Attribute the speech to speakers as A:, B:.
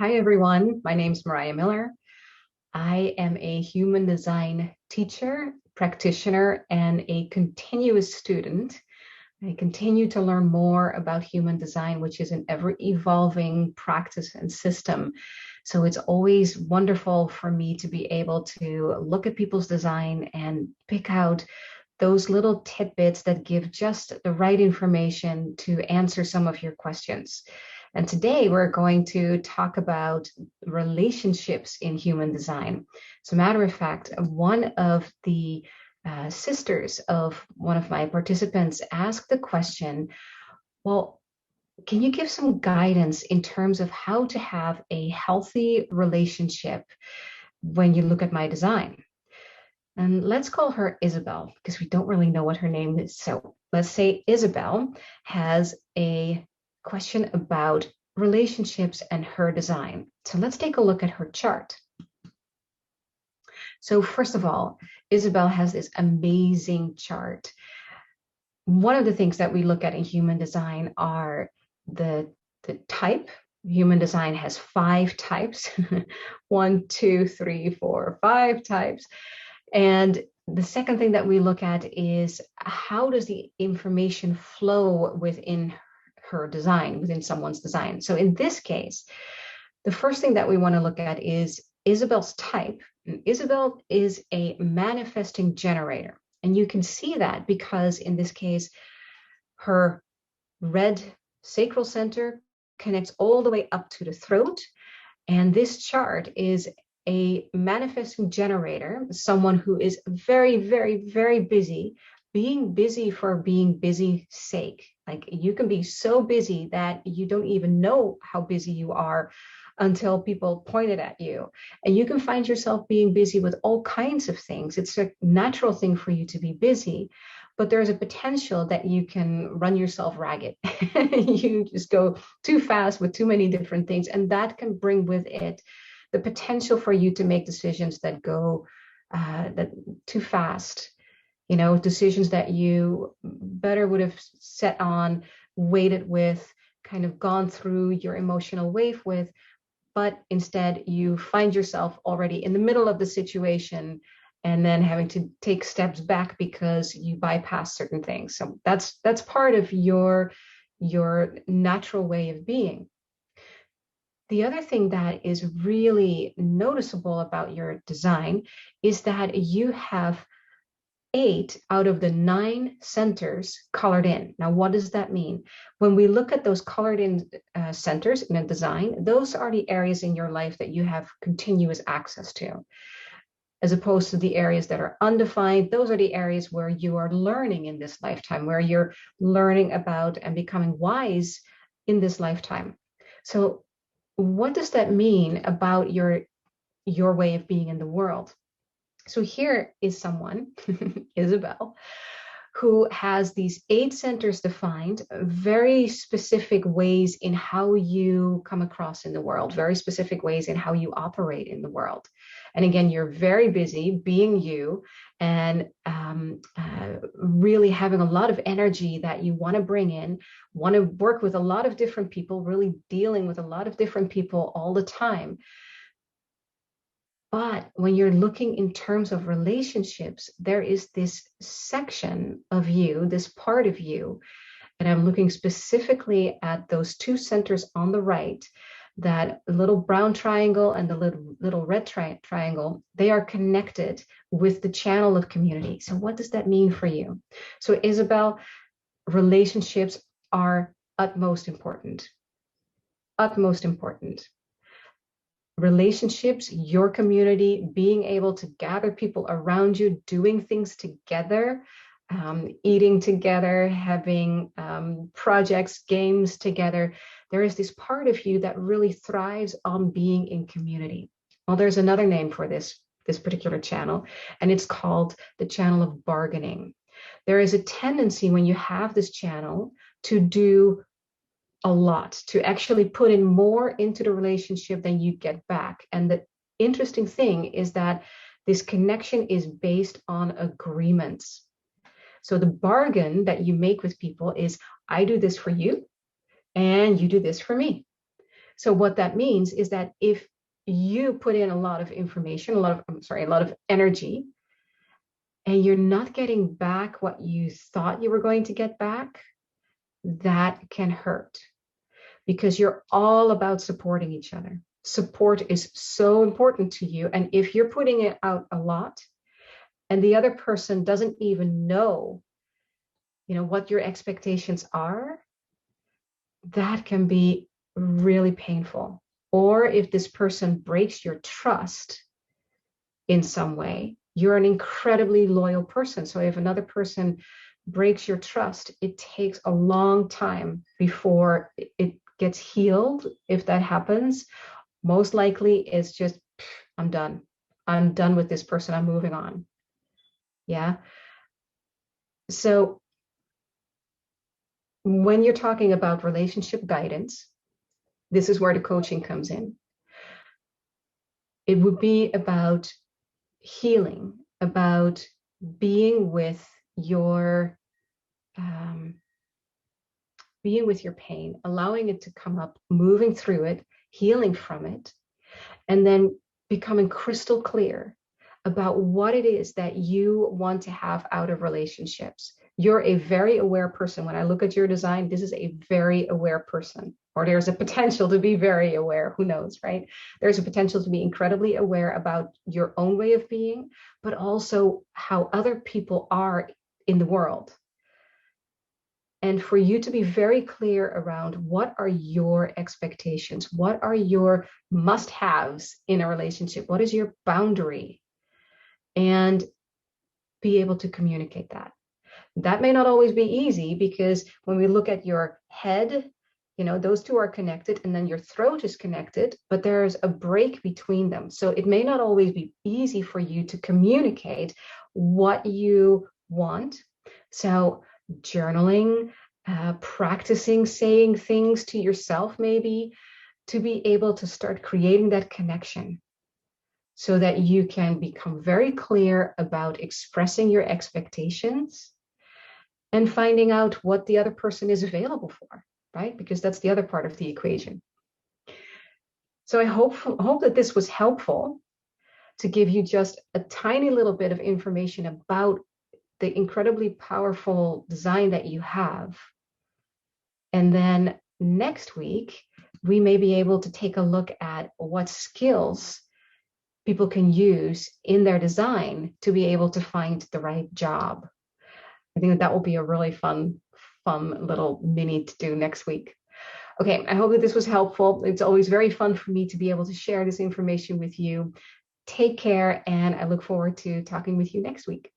A: Hi, everyone. My name's Mariah Miller. I am a human design teacher, practitioner, and a continuous student. I continue to learn more about human design, which is an ever evolving practice and system. So it's always wonderful for me to be able to look at people's design and pick out those little tidbits that give just the right information to answer some of your questions. And today we're going to talk about relationships in human design. As a matter of fact, one of the sisters of one of my participants asked the question, well, can you give some guidance in terms of how to have a healthy relationship when you look at my design? And let's call her Isabel because we don't really know what her name is. So let's say Isabel has a question about relationships and her design. So let's take a look at her chart. So first of all, Isabel has this amazing chart. One of the things that we look at in human design are the type. Human design has 5 types. 1, 2, 3, 4, 5 types. And the second thing that we look at is how does the information flow within her design, within someone's design. So in this case, the first thing that we want to look at is Isabel's type. And Isabel is a manifesting generator. And you can see that because in this case, her red sacral center connects all the way up to the throat. And this chart is a manifesting generator, someone who is very, very, very busy, being busy for being busy sake. Like you can be so busy that you don't even know how busy you are until people point it at you. And you can find yourself being busy with all kinds of things. It's a natural thing for you to be busy, but there's a potential that you can run yourself ragged. You just go too fast with too many different things, and that can bring with it the potential for you to make decisions that go that too fast, decisions that you better would have set on, waited with, kind of gone through your emotional wave with, but instead you find yourself already in the middle of the situation and then having to take steps back because you bypass certain things. So that's part of your natural way of being. The other thing that is really noticeable about your design is that you have 8 out of the 9 centers colored in. Now, what does that mean? When we look at those colored in centers in a design, those are the areas in your life that you have continuous access to, as opposed to the areas that are undefined. Those are the areas where you are learning in this lifetime, where you're learning about and becoming wise in this lifetime. So what does that mean about your way of being in the world? So here is someone, Isabel, who has these 8 centers defined, very specific ways in how you come across in the world, very specific ways in how you operate in the world. And again, you're very busy being you and really having a lot of energy that you want to bring in, want to work with a lot of different people, really dealing with a lot of different people all the time. But when you're looking in terms of relationships, there is this section of you, this part of you, and I'm looking specifically at those 2 centers on the right, that little brown triangle and the little red triangle, they are connected with the channel of community. So what does that mean for you? So Isabel, relationships are utmost important. Utmost important. Relationships, your community, being able to gather people around you, doing things together, eating together, having projects, games together. There is this part of you that really thrives on being in community. Well, there's another name for this particular channel, and it's called the channel of bargaining. There is a tendency when you have this channel to do a lot, to actually put in more into the relationship than you get back. And the interesting thing is that this connection is based on agreements. So the bargain that you make with people is, I do this for you and you do this for me. So what that means is that if you put in a lot of information, a lot of energy, and you're not getting back what you thought you were going to get back, that can hurt, because you're all about supporting each other. Support is so important to you. And if you're putting it out a lot and the other person doesn't even know, what your expectations are, that can be really painful. Or if this person breaks your trust in some way, you're an incredibly loyal person. So if another person breaks your trust, it takes a long time before it gets healed. If that happens, most likely it's just, I'm done. I'm done with this person. I'm moving on. Yeah. So when you're talking about relationship guidance, this is where the coaching comes in. It would be about healing, about being with your pain, allowing it to come up, moving through it, healing from it, and then becoming crystal clear about what it is that you want to have out of relationships. You're a very aware person. When I look at your design, this is a very aware person, or there's a potential to be very aware. Who knows, right? There's a potential to be incredibly aware about your own way of being, but also how other people are in the world. And for you to be very clear around what are your expectations, what are your must-haves in a relationship, what is your boundary, and be able to communicate that. That may not always be easy, because when we look at your head, those two are connected, and then your throat is connected, but there's a break between them. So it may not always be easy for you to communicate what you want. So journaling, practicing saying things to yourself, maybe, to be able to start creating that connection, so that you can become very clear about expressing your expectations and finding out what the other person is available for, right? Because that's the other part of the equation. So I hope that this was helpful to give you just a tiny little bit of information about the incredibly powerful design that you have. And then next week, we may be able to take a look at what skills people can use in their design to be able to find the right job. I think that will be a really fun little mini to do next week. Okay, I hope that this was helpful. It's always very fun for me to be able to share this information with you. Take care, and I look forward to talking with you next week.